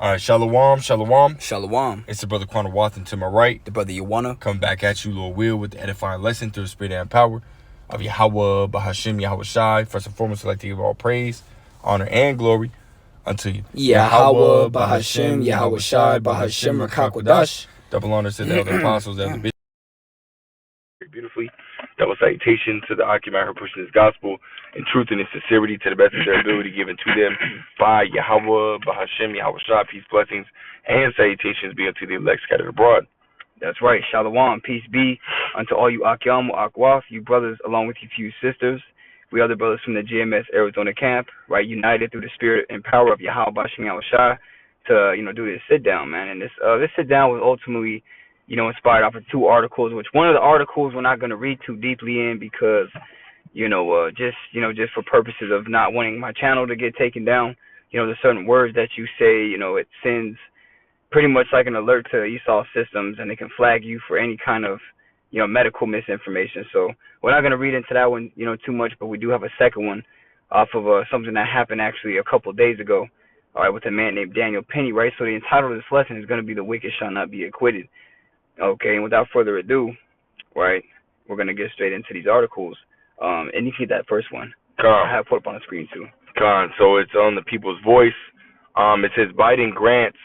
All right, Shalom, Shalom. Shalom. It's the brother Quanah Watson to my right. The brother Yawana. Coming back at you, Lord Will, with the edifying lesson through the spirit and power of Yahweh, Bahashim, Yahweh Shai. First and foremost, I'd like to give all praise, honor, and glory unto you. Yahweh, Bahashim, Yahweh Shai, Bahashim, Rakakwadash. Double honors to the elder apostles, elder bishops. Beautifully. Double salutation to the Acquit who pushing his gospel in truth and in sincerity to the best of their ability given to them by Yahweh, Bahashim, Yahweh Shai, peace, blessings, and salutations be unto the elect scattered abroad. That's right. Shalom. Peace be unto all you Akyam, Akwaf, you brothers, along with you few sisters. We are the brothers from the GMS Arizona camp, right? United through the spirit and power of Yahweh Bashim Yahweh Shai to, do this sit down, man. And this sit down was ultimately, inspired off of two articles, which one of the articles we're not going to read too deeply in because, just for purposes of not wanting my channel to get taken down. There's certain words that you say, it sends pretty much like an alert to ESOL systems, and they can flag you for any kind of, medical misinformation. So we're not going to read into that one, too much, but we do have a second one off of something that happened actually a couple of days ago, all right, with a man named Daniel Penny, right? So the title of this lesson is going to be "The Wicked Shall Not Be Acquitted." Okay, and without further ado, right, we're going to get straight into these articles. And you see that first one. I have put up on the screen too. So it's on the People's Voice. It says Biden grants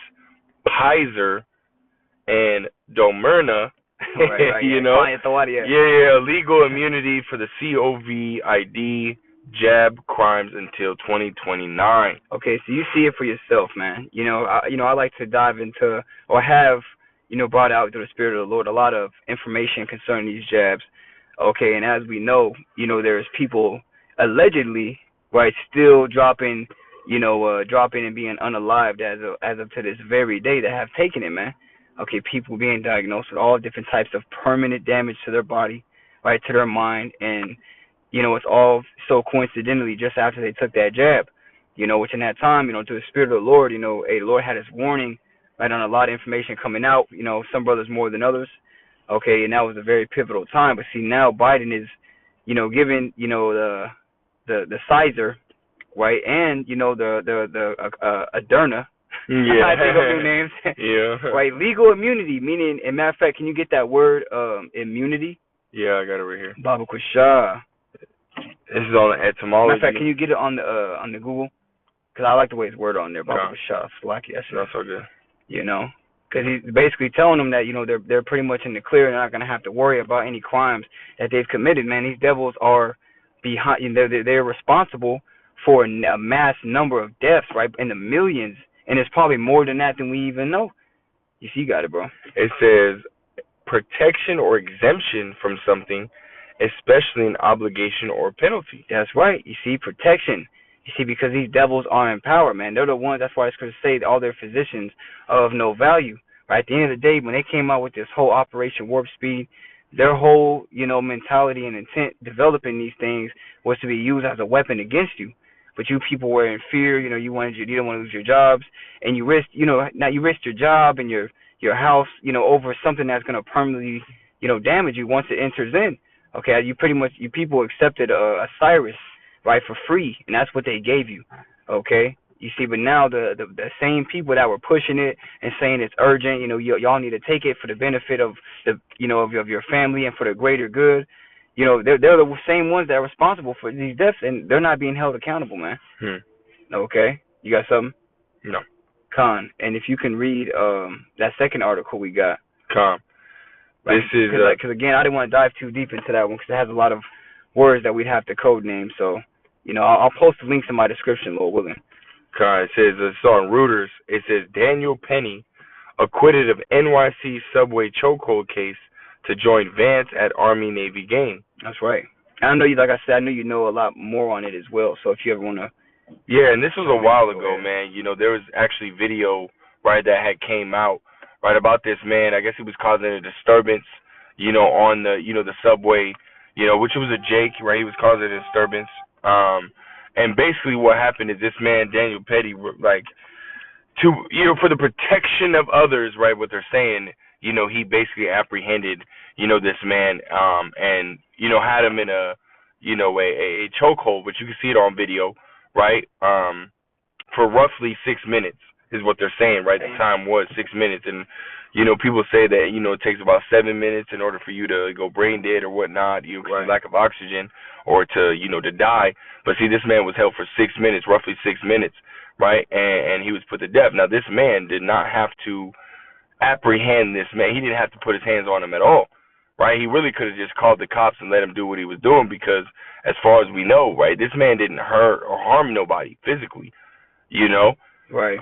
Pizer and Domerna, right. legal immunity for the COVID jab crimes until 2029. Okay, so you see it for yourself, man. I like to dive into, or have, brought out through the Spirit of the Lord a lot of information concerning these jabs. Okay, and as we know, there's people allegedly, right, still dropping and being unalived as of to this very day that have taken it, man. Okay, people being diagnosed with all different types of permanent damage to their body, right, to their mind, and it's all so coincidentally just after they took that jab, which in that time, to the Spirit of the Lord, the Lord had his warning, right, on a lot of information coming out, some brothers more than others, okay, and that was a very pivotal time. But see, now Biden is, giving, the Pfizer, right, and the Aderna. Yeah. I think of new names. Yeah. Right, legal immunity, meaning, and matter of fact, can you get that word, immunity? Yeah, I got it right here. Baba Kusha. This is on the etymology. Matter of fact, can you get it on the Google? Because I like the way it's worded on there. Baba Kusha, Slacky. That's so good. Because he's basically telling them that they're pretty much in the clear. They're not gonna have to worry about any crimes that they've committed. Man, these devils are behind. They're responsible for a mass number of deaths, right, in the millions, and it's probably more than that than we even know. You see, you got it, bro. It says protection or exemption from something, especially an obligation or penalty. That's right. You see, protection. You see, because these devils are in power, man. They're the ones. That's why it's going to say all their physicians are of no value. Right? At the end of the day, when they came out with this whole Operation Warp Speed, their whole, mentality and intent developing these things was to be used as a weapon against you. But you people were in fear. You didn't want to lose your jobs, and you risked, now you risked your job and your house, over something that's going to permanently, damage you once it enters in. Okay, you people accepted a Cyrus, right, for free, and that's what they gave you. Okay, you see, but now the same people that were pushing it and saying it's urgent, y'all need to take it for the benefit of the, of your family and for the greater good. They're the same ones that are responsible for these deaths, and they're not being held accountable, man. Okay, you got something? No. Khan, and if you can read that second article we got. Khan. Right, this is because again, I didn't want to dive too deep into that one because it has a lot of words that we'd have to code name. So, I'll post the links in my description, Lord willing. It says it's on Reuters. It says Daniel Penny acquitted of NYC subway chokehold case to join Vance at Army Navy game. That's right. I know you, like I said, I know you know a lot more on it as well. So if you ever want to. Yeah, and this was a while ago, man. There was actually video, right, that had came out, right, about this man. I guess he was causing a disturbance, on the, the subway, which was a Jake, right? He was causing a disturbance. And basically what happened is this man, Daniel Petty, like, to, for the protection of others, right, what they're saying, he basically apprehended, this man, and, had him in a, a chokehold, which you can see it on video, right, for roughly 6 minutes. is what they're saying, right? The time was 6 minutes, and people say that it takes about 7 minutes in order for you to go brain dead or whatnot, Right. lack of oxygen, or to to die. But see, this man was held for 6 minutes, roughly 6 minutes, right? And he was put to death. Now, this man did not have to apprehend this man. He didn't have to put his hands on him at all, right? He really could have just called the cops and let him do what he was doing, because as far as we know, right, this man didn't hurt or harm nobody physically, Right.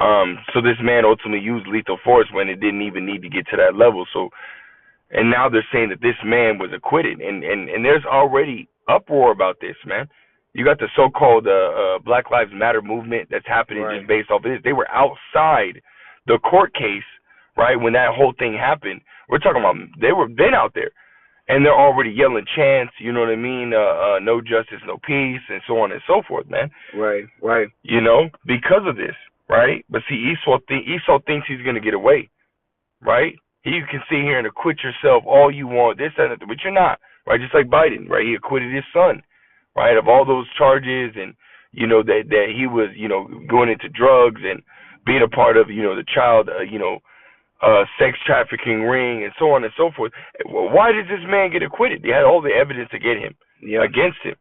So this man ultimately used lethal force when it didn't even need to get to that level. So, and now they're saying that this man was acquitted, and there's already uproar about this, man. You got the so-called Black Lives Matter movement that's happening Right. just based off of this. They were outside the court case, right, when that whole thing happened. We're talking about they were been out there, and they're already yelling chants, you know what I mean? No justice, no peace, and so on and so forth, man. Right. Right. Because of this, right? But see, Esau thinks he's gonna get away, right? You can sit here and acquit yourself all you want, this and that, but you're not, right? Just like Biden, right? He acquitted his son, right, of all those charges, and that he was, going into drugs and being a part of, the child, sex trafficking ring and so on and so forth. Why did this man get acquitted? They had all the evidence to get him against him,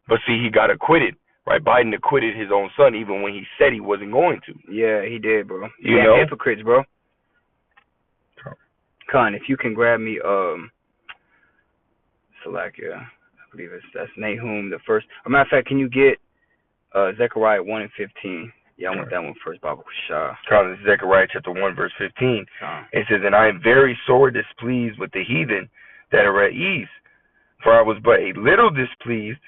but see, he got acquitted. Right, Biden acquitted his own son even when he said he wasn't going to. Yeah, he did, bro. Hypocrites, bro. Con, if you can grab me, Salakia, I believe that's Nahum the first. As a matter of fact, can you get Zechariah 1 and 15? Yeah, I want that one first, Baba Shah. Con, this is Zechariah chapter 1, verse 15. It says, "And I am very sore displeased with the heathen that are at ease, for I was but a little displeased,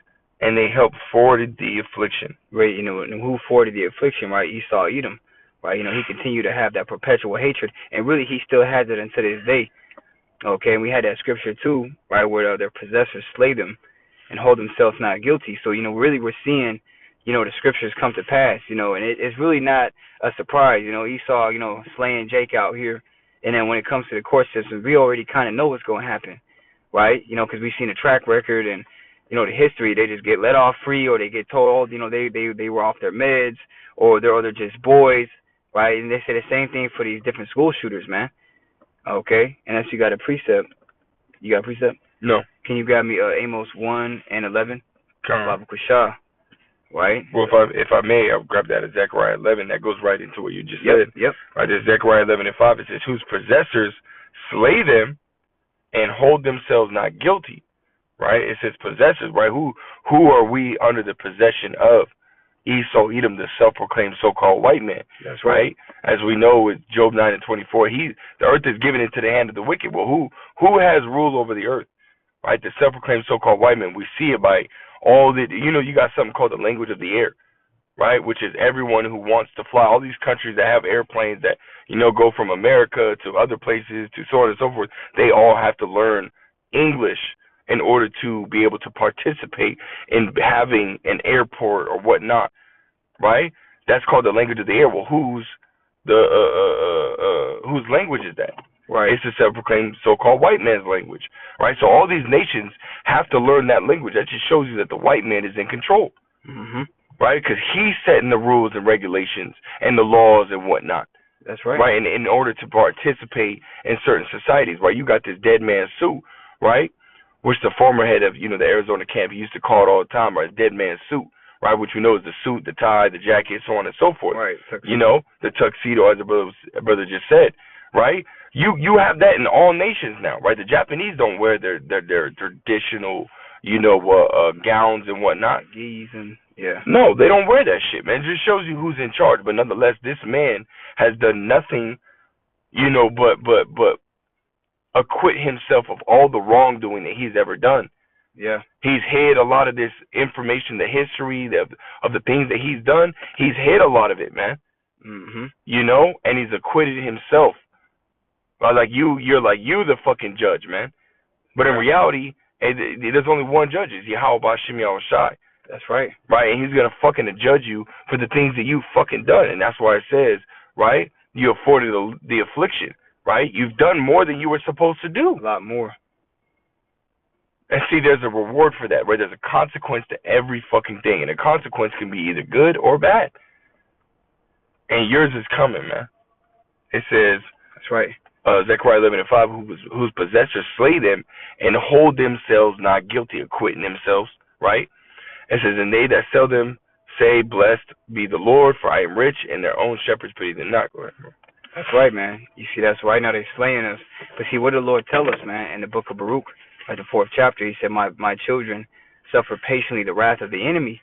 and they helped forwarded the affliction." Right, and who forwarded the affliction, right? Esau, Edom, right? He continued to have that perpetual hatred, and really he still has it unto this day. Okay, and we had that scripture too, right, where their possessors slay them and hold themselves not guilty. So, really we're seeing, the scriptures come to pass, and it's really not a surprise, Esau, slaying Jake out here, and then when it comes to the court system, we already kind of know what's going to happen, right? Because we've seen a track record and the history. They just get let off free, or they get told, they were off their meds, or they're just boys, right? And they say the same thing for these different school shooters, man. Okay, and that's you got a precept. You got a precept? No. Can you grab me Amos 1 and 11? Come on. Right? Well, if I may, I'll grab that at Zechariah 11. That goes right into what you just said. Yep. Right, there's Zechariah 11 and 5. It says, "Whose possessors slay them and hold themselves not guilty." Right? It says possessors, right? Who are we under the possession of? Esau, Edom, the self-proclaimed so-called white man. That's right. As we know with Job 9 and 24, the earth is given into the hand of the wicked. Well, who has rule over the earth? Right? The self-proclaimed so-called white man. We see it by all the, you got something called the language of the air, right? Which is everyone who wants to fly. All these countries that have airplanes that, go from America to other places to so on and so forth, they all have to learn English in order to be able to participate in having an airport or whatnot, right? That's called the language of the air. Well, whose language is that? Right. It's the self-proclaimed so-called white man's language, right? So all these nations have to learn that language. That just shows you that the white man is in control, right? Because he's setting the rules and regulations and the laws and whatnot. That's right. Right, and in order to participate in certain societies, right? You got this dead man suit, right? Which the former head of, the Arizona camp, he used to call it all the time, right? Dead man suit, right? Which we know is the suit, the tie, the jacket, so on and so forth. Right. The tuxedo, as the brother just said, right? You have that in all nations now, right? The Japanese don't wear their traditional, gowns and whatnot. Gis and yeah. No, they don't wear that shit, man. It just shows you who's in charge. But nonetheless, this man has done nothing, but acquit himself of all the wrongdoing that he's ever done. Yeah. He's hid a lot of this information, the history of the things that he's done. He's hid a lot of it, man. And he's acquitted himself. You're the fucking judge, man. But in reality, there's only one judge. It's Yahweh Ba'Shem Yahushai. That's right. Right, and he's gonna fucking judge you for the things that you fucking done, and that's why it says, right, you afforded the affliction, right? You've done more than you were supposed to do. A lot more. And see, there's a reward for that, right? There's a consequence to every fucking thing, and a consequence can be either good or bad. and yours is coming, man. It says, That's right. Zechariah 11:5, whose possessors slay them and hold themselves not guilty, acquitting themselves, right? It says, and they that sell them say, blessed be the Lord, for I am rich, and their own shepherds pity them not. Go ahead. That's right, man. You see, that's right. Now they're slaying us. But see, what did the Lord tell us, man, in the book of Baruch, like the 4th chapter? He said, my children suffer patiently the wrath of the enemy.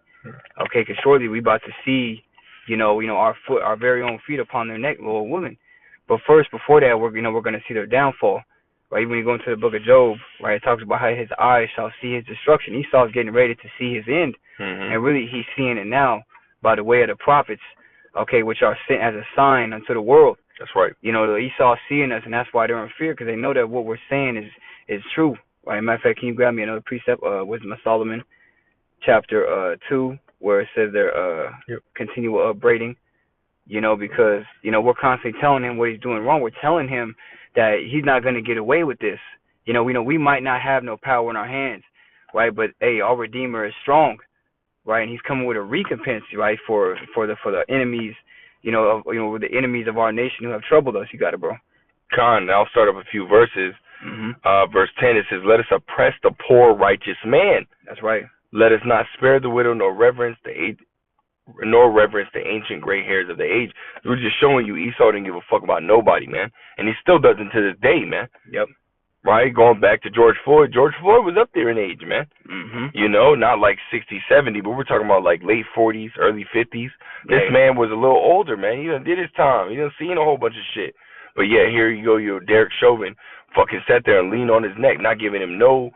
Okay, because shortly we about to see, our very own feet upon their neck, Lord willing. But first, before that, we're going to see their downfall. Right, when you go into the book of Job, right, it talks about how his eyes shall see his destruction. Esau's getting ready to see his end, and really he's seeing it now by the way of the prophets, okay, which are sent as a sign unto the world. That's right. The Esau's seeing us, and that's why they're in fear, because they know that what we're saying is true. Right, matter of fact, can you grab me another precept, Wisdom of Solomon, chapter 2, where it says they're continual upbraiding, because, we're constantly telling him what he's doing wrong. We're telling him that he's not going to get away with this. We might not have no power in our hands, right? But hey, our Redeemer is strong, right? And he's coming with a recompense, right, for the enemies, the enemies of our nation who have troubled us. You got it, bro. Khan, I'll start up a few verses. Verse 10, it says, let us oppress the poor righteous man. That's right. Let us not spare the widow, nor reverence the ancient gray hairs of the age. We're just showing you Esau didn't give a fuck about nobody, man. And he still doesn't to this day, man. Yep. Right? Going back to George Floyd. George Floyd was up there in age, man. Not like 60, 70, but we're talking about like late 40s, early 50s. This man was a little older, man. He done did his time. He done seen a whole bunch of shit. But yeah, here you go, Derek Chauvin fucking sat there and leaned on his neck, not giving him no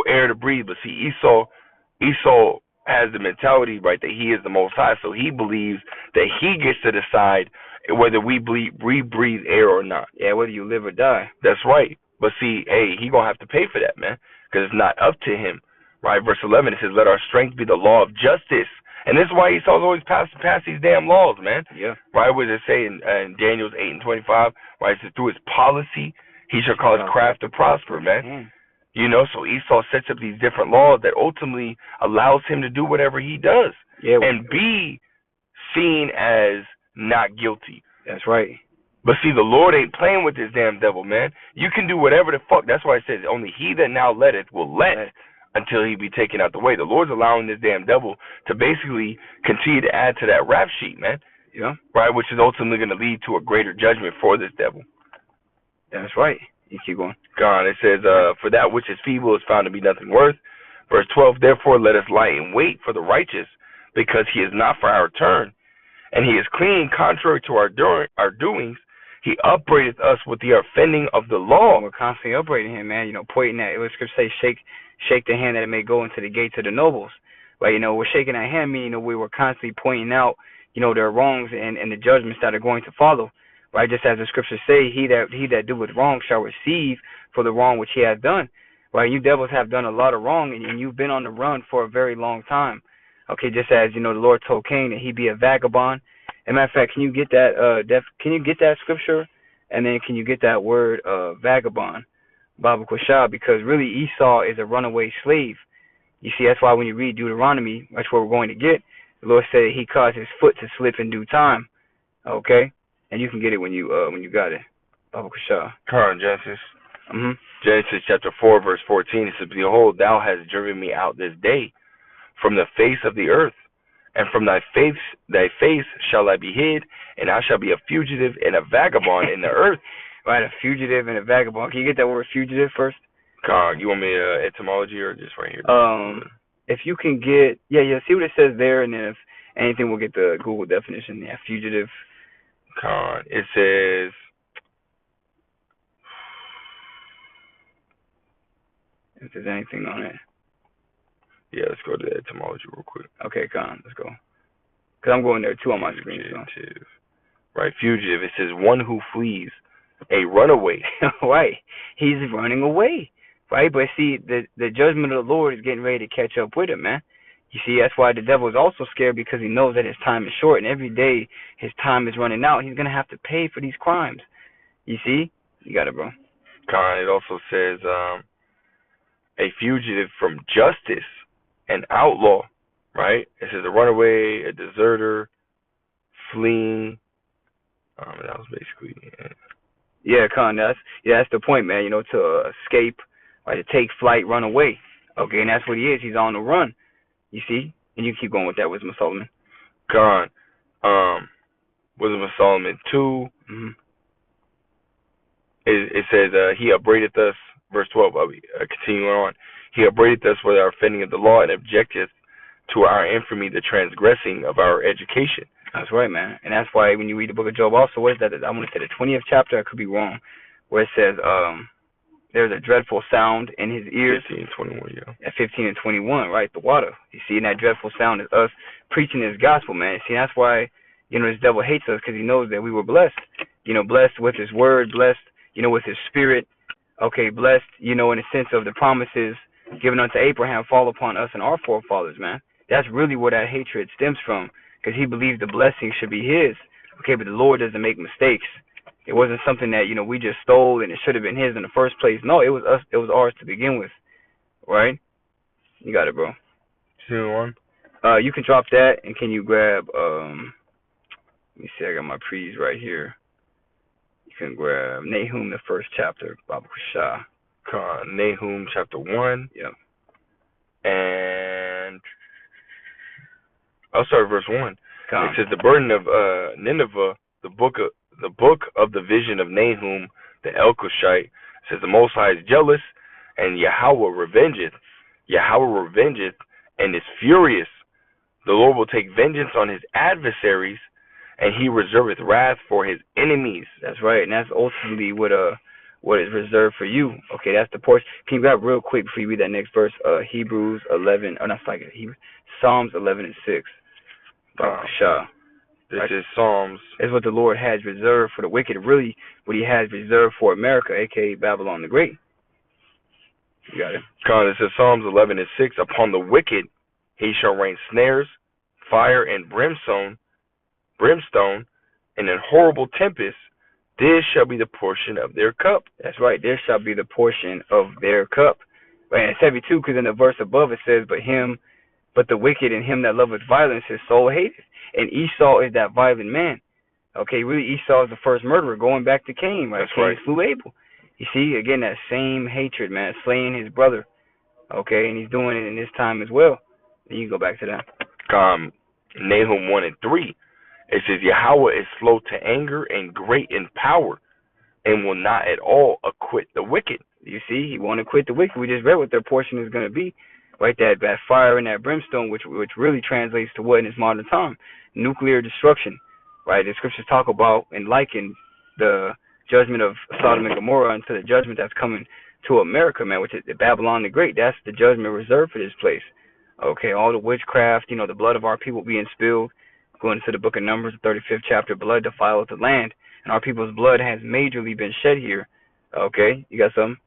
air to breathe. But see, Esau has the mentality, right, that he is the Most High, so he believes that he gets to decide whether we breathe air or not. Yeah, whether you live or die. That's right. But see, hey, he gonna have to pay for that, man, because it's not up to him, right? Verse 11, it says, let our strength be the law of justice. And this is why Esau's always pass these damn laws, man. Yeah. Right? What does it say in Daniel's 8:25? Right? It says, through his policy, he shall cause craft to prosper, man. So Esau sets up these different laws that ultimately allows him to do whatever he does and be seen as not guilty. That's right. But see, the Lord ain't playing with this damn devil, man. You can do whatever the fuck. That's why it says only he that now letteth will let until he be taken out the way. The Lord's allowing this damn devil to basically continue to add to that rap sheet, man. Yeah. Right, which is ultimately going to lead to a greater judgment for this devil. That's right. You keep going. God, it says, for that which is feeble is found to be nothing worth. Verse 12, therefore let us lie in wait for the righteous, because he is not for our turn, and he is clean contrary to our doings. He upbraideth us with the offending of the law. We're constantly upbraiding him, man. Pointing at, it was scripture say, shake the hand that it may go into the gates of the nobles. But, we're shaking that hand, meaning, we were constantly pointing out, their wrongs and the judgments that are going to follow. Right, just as the scriptures say, he that doeth wrong shall receive for the wrong which he has done. Right, you devils have done a lot of wrong, and you've been on the run for a very long time. Okay, just as the Lord told Cain that he be a vagabond. As a matter of fact, can you get that scripture, and then can you get that word vagabond, Baba Kwashab? Because really Esau is a runaway slave. You see, that's why when you read Deuteronomy, that's what we're going to get. The Lord said he caused his foot to slip in due time. Okay. And you can get it when you got it. Baba Kashah. Current Genesis. Genesis chapter 4, verse 14. It says, behold, thou hast driven me out this day from the face of the earth, and from thy face shall I be hid, and I shall be a fugitive and a vagabond in the earth. Right, a fugitive and a vagabond. Can you get that word fugitive first? You want me etymology or just right here? If you can get, see what it says there, and then if anything, we'll get the Google definition. Yeah, fugitive. It says, if there's anything on it. Yeah, let's go to the etymology real quick. Okay, let's go. Because I'm going there too on my screen. Fugitive. So. Right, fugitive. It says one who flees, a runaway. Right, he's running away. Right, but see, the judgment of the Lord is getting ready to catch up with him, man. You see, that's why the devil is also scared, because he knows that his time is short, and every day his time is running out. He's going to have to pay for these crimes. You see? You got it, bro. It also says a fugitive from justice, an outlaw, right? It says a runaway, a deserter, fleeing, That was basically it. Yeah, Con, that's the point, man. To escape, right? To take flight, run away. Okay, and that's what he is. He's on the run. You see, and you keep going with that, Wisdom of Solomon. Con, Wisdom of Solomon 2. Mm-hmm. It says, he upbraideth us, verse 12, continuing on, he upbraideth us for our offending of the law and objecteth to our infamy the transgressing of our education. That's right, man. And that's why when you read the book of Job also, what is that? I want to say the 20th chapter, I could be wrong, where it says, there's a dreadful sound in his ears. 15 and 21, yeah. At 15 and 21, right? The water. You see, and that dreadful sound is us preaching his gospel, man. See, that's why, this devil hates us, because he knows that we were blessed. Blessed with his word, blessed, with his spirit. Okay, blessed, in the sense of the promises given unto Abraham fall upon us and our forefathers, man. That's really where that hatred stems from, because he believes the blessing should be his. Okay, but the Lord doesn't make mistakes. It wasn't something that, we just stole and it should have been his in the first place. No, it was us. It was ours to begin with. Right? You got it, bro. One. You can drop that, and can you grab, let me see, I got my pre's right here. You can grab Nahum, the first chapter, Baba Shah. Nahum chapter 1. Yep. And I'll start verse 1. It says, the burden of Nineveh, the book of the vision of Nahum, the Elkoshite, says the Most High is jealous, and Yahweh revengeth. Yahweh revengeth and is furious. The Lord will take vengeance on his adversaries, and he reserveth wrath for his enemies. That's right, and that's ultimately what is reserved for you. Okay, that's the portion. Can you grab real quick before you read that next verse? Hebrews 11, Psalms 11 and 6. This is Psalms. It's what the Lord has reserved for the wicked. Really, what he has reserved for America, a.k.a. Babylon the Great. You got it. It says Psalms 11 and 6. Upon the wicked he shall rain snares, fire, and brimstone, and an horrible tempest. This shall be the portion of their cup. That's right. This shall be the portion of their cup. And it's heavy too, because in the verse above it says, but the wicked and him that loveth violence, his soul hateth. And Esau is that violent man. Okay, really, Esau is the first murderer, going back to Cain, right? That's Cain right. slew Abel. You see, again, that same hatred, man, slaying his brother. Okay, and he's doing it in this time as well. Then you go back to that. Nahum 1 and 3. It says, Yahweh is slow to anger and great in power, and will not at all acquit the wicked. You see, he won't acquit the wicked. We just read what their portion is going to be. Right, that fire and that brimstone, which really translates to what in this modern time? Nuclear destruction. Right, the scriptures talk about and liken the judgment of Sodom and Gomorrah unto the judgment that's coming to America, man, which is Babylon the Great. That's the judgment reserved for this place. Okay, all the witchcraft, the blood of our people being spilled. Going into the book of Numbers, the 35th chapter, blood defileth the land, and our people's blood has majorly been shed here. Okay, you got something?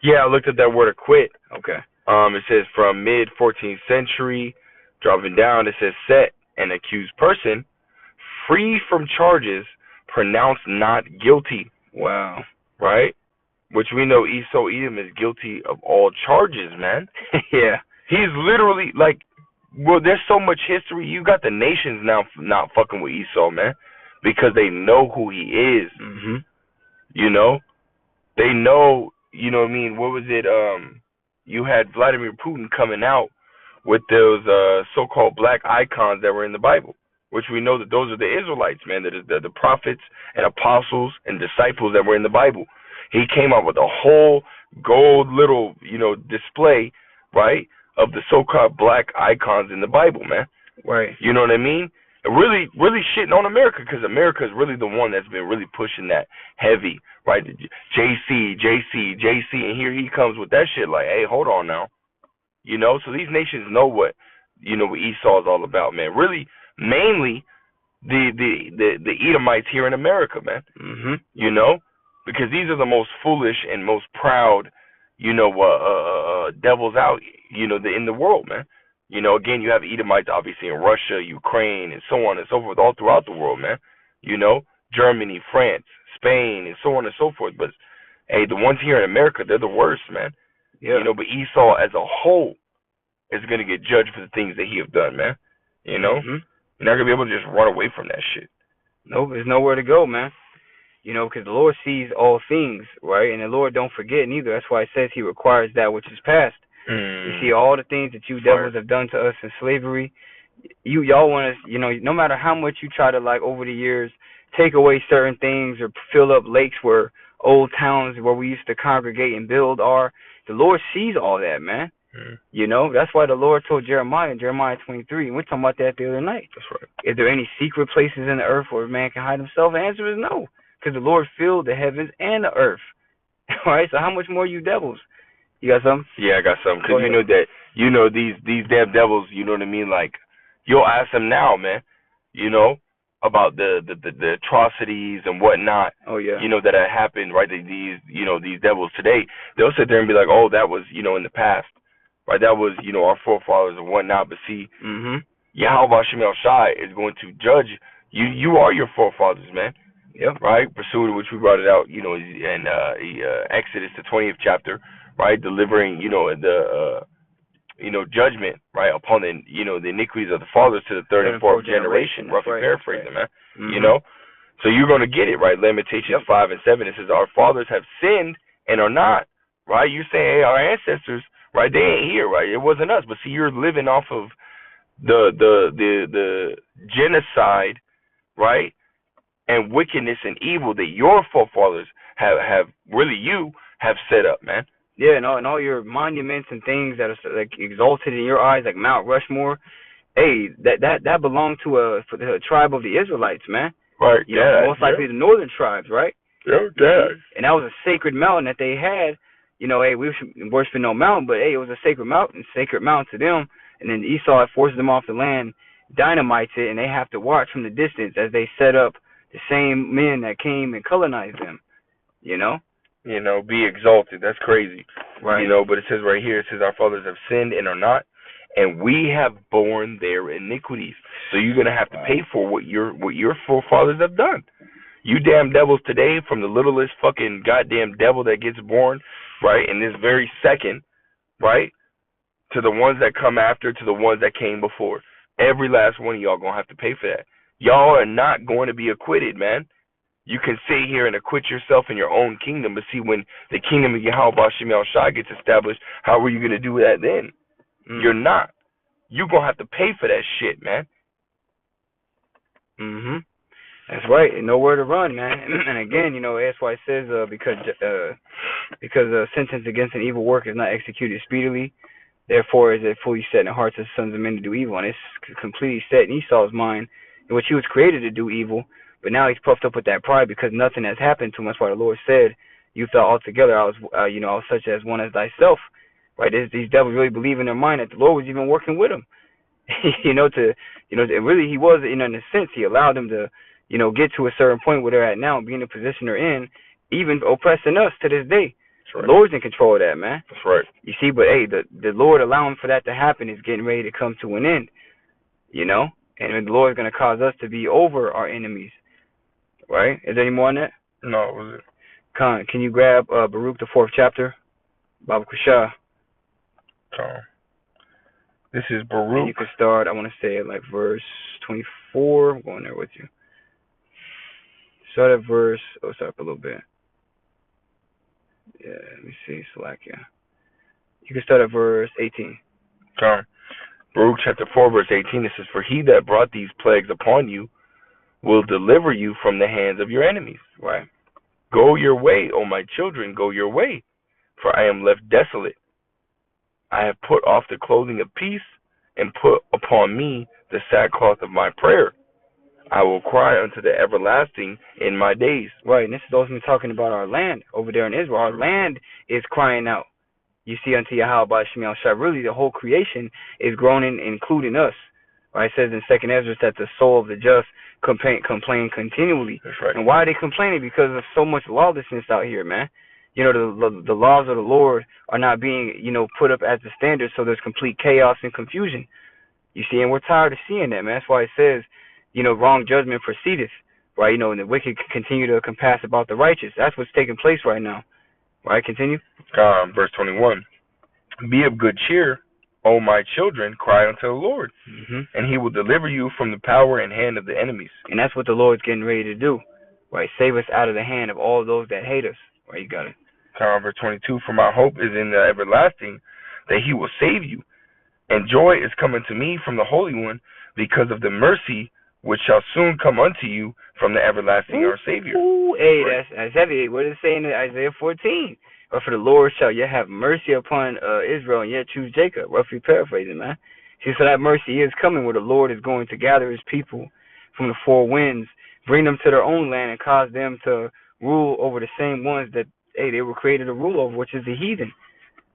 Yeah, I looked at that word acquit. Okay. It says from mid 14th century, dropping down, it says set an accused person free from charges, pronounced not guilty. Wow. Right? Which we know Esau Edom is guilty of all charges, man. Yeah. He's literally like, well, there's so much history. You got the nations now not fucking with Esau, man, because they know who he is. Mm-hmm. They know, what I mean? What was it? You had Vladimir Putin coming out with those so-called black icons that were in the Bible, which we know that those are the Israelites, man, the prophets and apostles and disciples that were in the Bible. He came out with a whole gold little, display, right, of the so-called black icons in the Bible, man. Right. You know what I mean? Really, really shitting on America, because America is really the one that's been really pushing that heavy, right? JC, and here he comes with that shit like, hey, hold on now. So these nations know what Esau is all about, man. Really, mainly the Edomites here in America, man. Mm-hmm. Because these are the most foolish and most proud, devils out, in the world, man. Again, you have Edomites obviously in Russia, Ukraine, and so on and so forth, all throughout the world, man. Germany, France, Spain, and so on and so forth. But hey, the ones here in America, they're the worst, man. Yeah. But Esau as a whole is gonna get judged for the things that he have done, man. Mm-hmm. You're not gonna be able to just run away from that shit. Nope, there's nowhere to go, man. You know, because the Lord sees all things, right? And the Lord don't forget neither. That's why it says He requires that which is past. You see all the things that you devils have done to us in slavery. Y'all want to, no matter how much you try to, like, over the years take away certain things or fill up lakes where old towns where we used to congregate and build are, the Lord sees all that, man. That's why the Lord told Jeremiah in Jeremiah 23, and we're talking about that the other night. That's right. Is there any secret places in the earth where man can hide himself? The answer is no, because the Lord filled the heavens and the earth. All right, so how much more you devils? You got something? Yeah, I got something. Because you know that, these damn devils, you know what I mean? Like, you'll ask them now, man, about the atrocities and whatnot, Oh, yeah. that have happened, right? These devils today, they'll sit there and be like, oh, that was, in the past, right? That was, our forefathers and whatnot. But see, Yahweh Shemel Shai is going to judge you. You are your forefathers, man. Yep. Right? Pursuing which we brought it out, in Exodus, the 20th chapter, right? Delivering, the judgment, right, upon the the iniquities of the fathers to the third and fourth generation. Roughly paraphrasing, man. So you're gonna get it, right? Lamentations 5 and 7. It says our fathers have sinned and are not, right? You're saying, hey, our ancestors, right? They ain't here, right? It wasn't us. But see, you're living off of the genocide, right? And wickedness and evil that your forefathers have set up, man. Yeah, and all your monuments and things that are like exalted in your eyes, like Mount Rushmore, hey, that belonged to the tribe of the Israelites, man. Right. Most likely the northern tribes, right? Yeah. And that was a sacred mountain that they had. Hey, we should worship no mountain, but hey, it was a sacred mountain to them. And then Esau forces them off the land, dynamites it, and they have to watch from the distance as they set up the same men that came and colonized them. Be exalted. That's crazy. Right. But it says right here, it says our fathers have sinned and are not, and we have borne their iniquities. So you're gonna have to pay for what your forefathers have done. You damn devils today, from the littlest fucking goddamn devil that gets born, right, in this very second, right, to the ones that come after, to the ones that came before. Every last one of y'all gonna have to pay for that. Y'all are not going to be acquitted, man. You can sit here and acquit yourself in your own kingdom, but see, when the kingdom of Yahweh Shemel Shai gets established, how are you going to do that then? You're not. You're going to have to pay for that shit, man. That's right. And nowhere to run, man. And again, that's why it says, because sentence against an evil work is not executed speedily, therefore is it fully set in the hearts of the sons of men to do evil. And it's completely set in Esau's mind, in which he was created to do evil. But now he's puffed up with that pride because nothing has happened to him. That's why the Lord said, "You thought altogether I was, I was such as one as thyself." Right? These devils really believe in their mind that the Lord was even working with them. Really he was, in a sense, he allowed them to, get to a certain point where they're at now, be in the position they're in, even oppressing us to this day. Right. The Lord's in control of that, man. That's right. You see, but hey, the Lord allowing for that to happen is getting ready to come to an end. And the Lord's going to cause us to be over our enemies. Right? Is there any more on that? No, was it? Khan, can you grab Baruch, the 4th chapter? Baba Kushah. This is Baruch. And you can start, I want to say, like verse 24. I'm going there with you. Start at start up a little bit. Yeah, let me see. Salakia. You can start at verse 18. Baruch chapter 4, verse 18. It says, for he that brought these plagues upon you will deliver you from the hands of your enemies. Right. Go your way, O my children, go your way, for I am left desolate. I have put off the clothing of peace and put upon me the sackcloth of my prayer. I will cry unto the everlasting in my days. Right, and this is ultimately talking about our land over there in Israel. Our land is crying out. You see, unto Yahweh Shemel Shai, really the whole creation is groaning, including us. Right? It says in 2nd Ezra that the soul of the just complain continually. That's right. And why are they complaining? Because of so much lawlessness out here, man. The laws of the Lord are not being, put up as the standard, so there's complete chaos and confusion. You see, and we're tired of seeing that, man. That's why it says, wrong judgment proceedeth, right? And the wicked continue to compass about the righteous. That's what's taking place right now. Right, continue. Verse 21. Be of good cheer, O my children, cry unto the Lord, Mm-hmm. and he will deliver you from the power and hand of the enemies. And that's what the Lord's getting ready to do, right? Save us out of the hand of all those that hate us. Right, you got it. Verse 22, for my hope is in the everlasting, that he will save you. And joy is coming to me from the Holy One, because of the mercy which shall soon come unto you from the everlasting our Savior. Ooh, hey, that's heavy. What does it say in Isaiah 14? But for the Lord shall yet have mercy upon Israel and yet choose Jacob. Roughly paraphrasing, man. See, so that mercy is coming, where the Lord is going to gather his people from the four winds, bring them to their own land, and cause them to rule over the same ones that, hey, they were created to rule over, which is the heathen.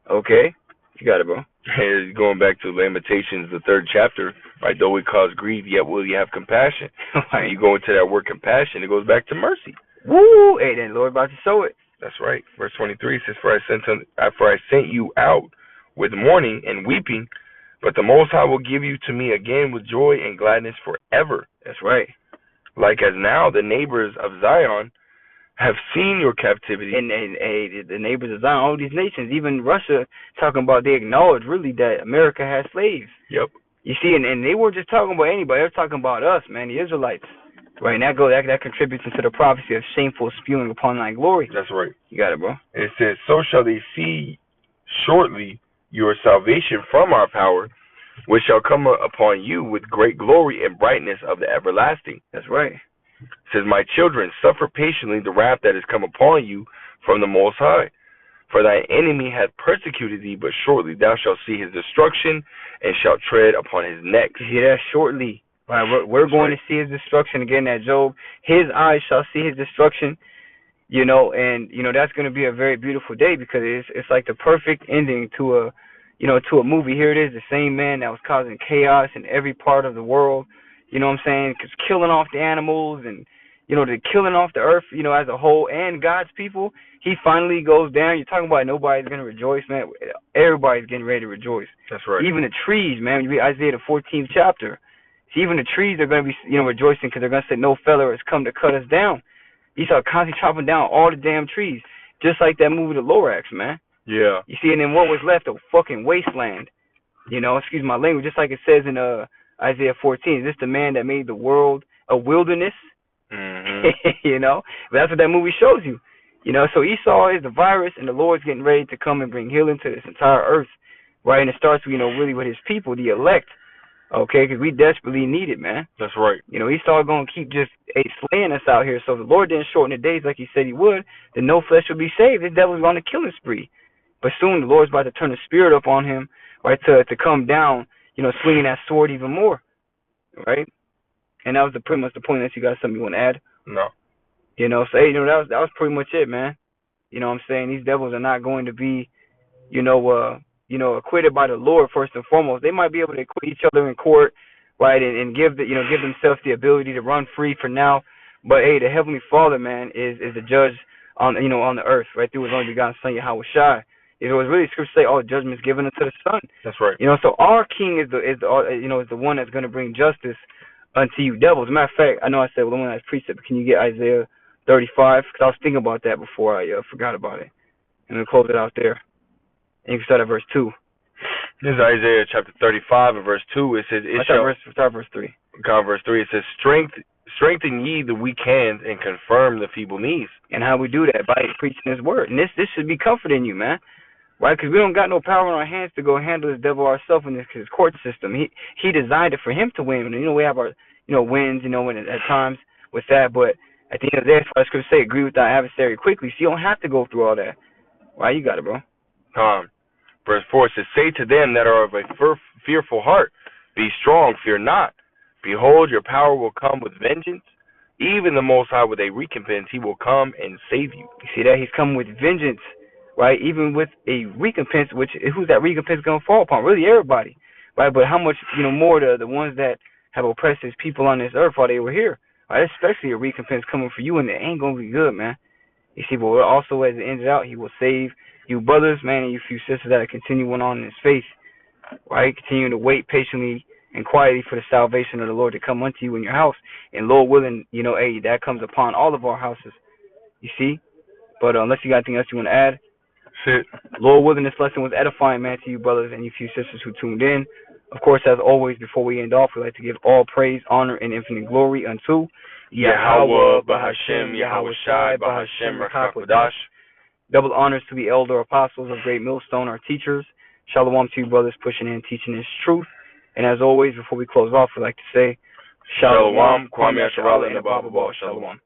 Okay? You got it, bro. Hey, going back to Lamentations, the 3rd chapter, right? Though we cause grief, yet will you have compassion. Right. You go into that word compassion, it goes back to mercy. Woo! Hey, then the Lord about to show it. That's right. Verse 23 says, For I sent you out with mourning and weeping, but the Most High will give you to me again with joy and gladness forever. That's right. Like as now the neighbors of Zion have seen your captivity. And the neighbors of Zion, all these nations, even Russia, talking about, they acknowledge really that America has slaves. Yep. You see, and they weren't just talking about anybody, they were talking about us, man, the Israelites. Right, and that contributes into the prophecy of shameful spewing upon thy glory. That's right. You got it, bro. It says, So shall they see shortly your salvation from our power, which shall come upon you with great glory and brightness of the everlasting. That's right. It says, My children, suffer patiently the wrath that is come upon you from the Most High. For thy enemy hath persecuted thee, but shortly thou shalt see his destruction, and shalt tread upon his neck. You see that? Shortly. Right, we're going to see his destruction again at Job. His eyes shall see his destruction, and that's going to be a very beautiful day, because it's like the perfect ending to a movie. Here it is, the same man that was causing chaos in every part of the world, you know what I'm saying, cause killing off the animals and, the killing off the earth, as a whole, and God's people. He finally goes down. You're talking about nobody's going to rejoice, man. Everybody's getting ready to rejoice. That's right. Even the trees, man. You read Isaiah, the 14th chapter. See, even the trees are going to be, rejoicing, because they're going to say, no feller has come to cut us down. He started constantly chopping down all the damn trees, just like that movie, The Lorax, man. Yeah. You see, and then what was left? A fucking wasteland. Excuse my language, just like it says in Isaiah 14. Is this the man that made the world a wilderness? Mm-hmm. But that's what that movie shows you. So Esau is the virus, and the Lord's getting ready to come and bring healing to this entire earth, right? And it starts, really with his people, the elect. Okay, because we desperately need it, man. That's right. Esau going to keep just slaying us out here. So if the Lord didn't shorten the days like he said he would, then no flesh will be saved. The devil's on a killing spree. But soon the Lord's about to turn the spirit up on him, right, to come down, swinging that sword even more, right? And that was pretty much the point. Unless you got something you want to add? No. So hey, that was pretty much it, man. What I'm saying? These devils are not going to be, acquitted by the Lord first and foremost. They might be able to acquit each other in court, right, and give themselves the ability to run free for now. But hey, the Heavenly Father, man, is the judge on the earth, right, through his only begotten Son, Yahweh Shai. It was really scripture say all judgments given unto the Son. That's right. So our King is the one that's going to bring justice unto you devils. As a matter of fact, I know I said, well, when I precept, but can you get Isaiah 35? Because I was thinking about that before I forgot about it. And then close it out there. And you can start at verse 2. This is Isaiah chapter 35 and verse 2. It says, start verse 3. Verse 3, it says, Strengthen ye the weak hands and confirm the feeble knees. And how we do that? By preaching his word. And this should be comforting you, man. Right? Because we don't got no power in our hands to go handle this devil ourselves in his court system. He designed it for him to win. We have our, wins, at times with that. But at the end of the day, as far as scripture say, agree with thy adversary quickly. So you don't have to go through all that. Right? You got it, bro. Verse 4 says, Say to them that are of a fearful heart, Be strong, fear not. Behold, your power will come with vengeance. Even the Most High with a recompense, he will come and save you. You see that? He's coming with vengeance, right? Even with a recompense, who's that recompense going to fall upon? Really everybody, right? But how much, more the ones that have oppressed his people on this earth while they were here, right? Especially a recompense coming for you, and it ain't going to be good, man. You see, but also as it ends out, he will save you brothers, man, and you few sisters that are continuing on in his faith, right? Continuing to wait patiently and quietly for the salvation of the Lord to come unto you in your house. And Lord willing, hey, that comes upon all of our houses. You see? But unless you got anything else you want to add? That's it. Lord willing, this lesson was edifying, man, to you brothers and you few sisters who tuned in. Of course, as always, before we end off, we'd like to give all praise, honor, and infinite glory unto Yahweh, Bahashem, Yahweh Shai, Bahashem, Rakakwadash. Double honors to the elder apostles of Great Millstone, our teachers. Shalom to you brothers pushing in, teaching this truth. And as always, before we close off, we'd like to say, Shalom, Kwame Asharala, and Ababa Shalom.